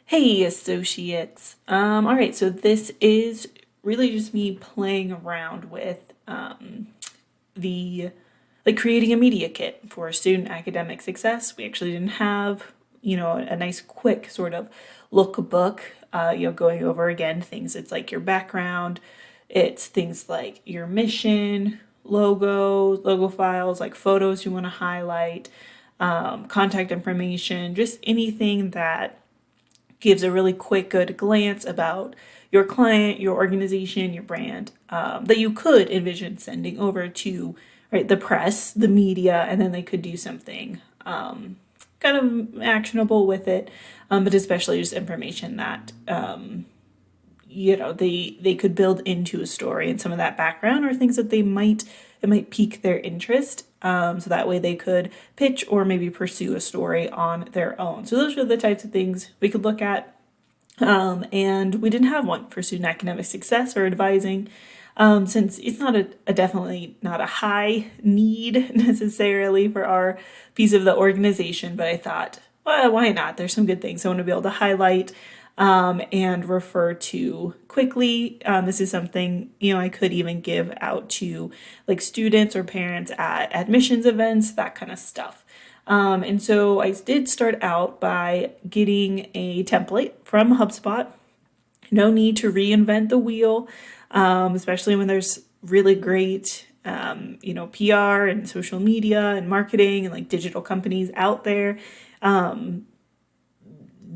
Hey, associates. All right, so this is really just me playing around with the creating a media kit for student academic success. We actually didn't have, a nice quick sort of lookbook, going over again things. It's like your background, it's things like your mission, logos, logo files, like photos you want to highlight, contact information, just anything that gives a really quick, good glance about your client, your organization, your brand that you could envision sending over to the press, the media, and then they could do something kind of actionable with it, but especially just information that they could build into a story and some of that background or things that it might pique their interest, so that way they could pitch or maybe pursue a story on their own. So those are the types of things we could look at, and we didn't have one for student academic success or advising, since it's not a definitely not a high need necessarily for our piece of the organization. But I thought, well, why not? There's some good things I want to be able to highlight, and refer to quickly. This is something, I could even give out to like students or parents at admissions events, that kind of stuff. And so I did start out by getting a template from HubSpot. No need to reinvent the wheel, especially when there's really great, PR and social media and marketing and like digital companies out there.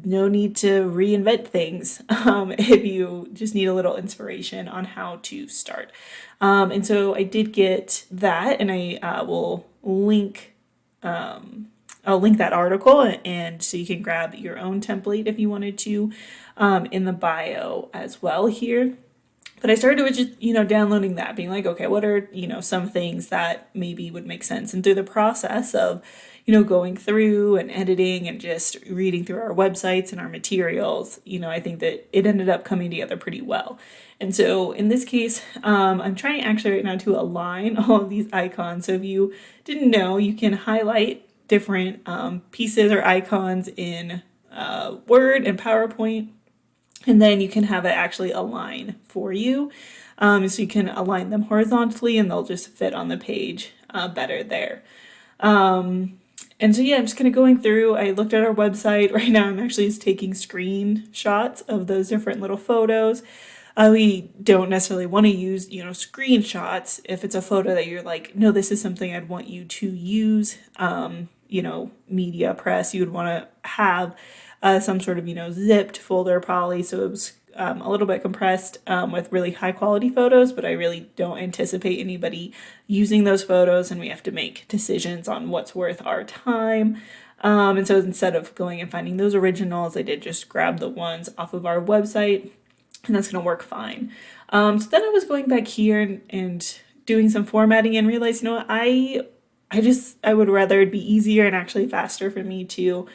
No need to reinvent things, if you just need a little inspiration on how to start. And so I did get that, and I will link. I'll link that article, and so you can grab your own template if you wanted to, in the bio as well here. But I started with just, downloading that, being like, okay, what are, some things that maybe would make sense? And through the process of, going through and editing and just reading through our websites and our materials, I think that it ended up coming together pretty well. And so in this case, I'm trying actually right now to align all of these icons. So if you didn't know, you can highlight different pieces or icons in Word and PowerPoint, and then you can have it actually align for you. So you can align them horizontally and they'll just fit on the page better there. And so, yeah, I'm just kind of going through. I looked at our website. Right now, I'm actually just taking screenshots of those different little photos. We don't necessarily want to use, screenshots if it's a photo that you're like, no, this is something I'd want you to use. Media press, you would want to have some sort of, zipped folder probably. So it was a little bit compressed, with really high quality photos, but I really don't anticipate anybody using those photos, and we have to make decisions on what's worth our time. And so instead of going and finding those originals, I did just grab the ones off of our website, and that's going to work fine. So then I was going back here and doing some formatting and realized, I would rather it'd be easier and actually faster for me to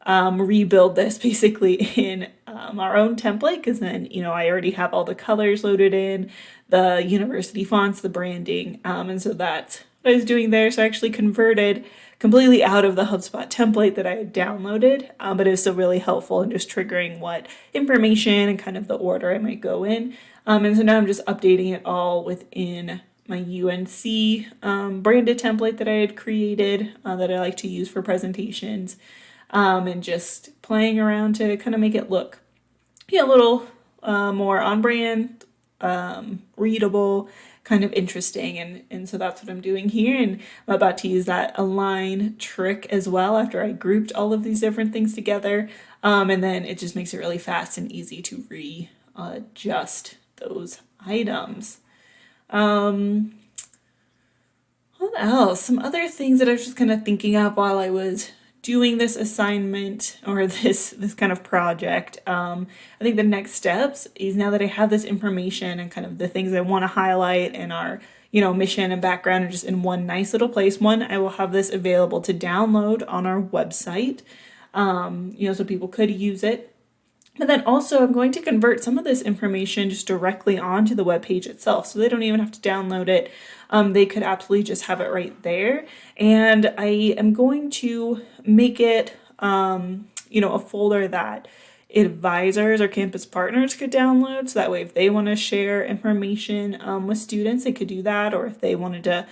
rebuild this basically in our own template, because then I already have all the colors loaded in, the university fonts, the branding, and so that's what I was doing there. So I actually converted completely out of the HubSpot template that I had downloaded, but it was still really helpful in just triggering what information and kind of the order I might go in. And so now I'm just updating it all within my UNC branded template that I had created, that I like to use for presentations, and just playing around to kind of make it look, a little more on brand, readable, kind of interesting. And so that's what I'm doing here. And I'm about to use that align trick as well after I grouped all of these different things together. And then it just makes it really fast and easy to readjust those items. What else? Some other things that I was just kind of thinking of while I was doing this assignment or this kind of project. I think the next steps is, now that I have this information and kind of the things I want to highlight and our mission and background are just in one nice little place. One, I will have this available to download on our website, so people could use it. But then also I'm going to convert some of this information just directly onto the web page itself, so they don't even have to download it. They could absolutely just have it right there. And I am going to make it, a folder that advisors or campus partners could download. So that way, if they want to share information with students, they could do that. Or if they wanted to,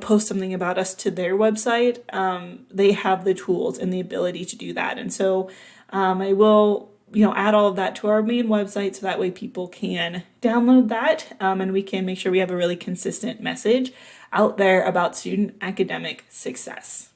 post something about us to their website, they have the tools and the ability to do that. And so I will, add all of that to our main website so that way people can download that, and we can make sure we have a really consistent message out there about student academic success.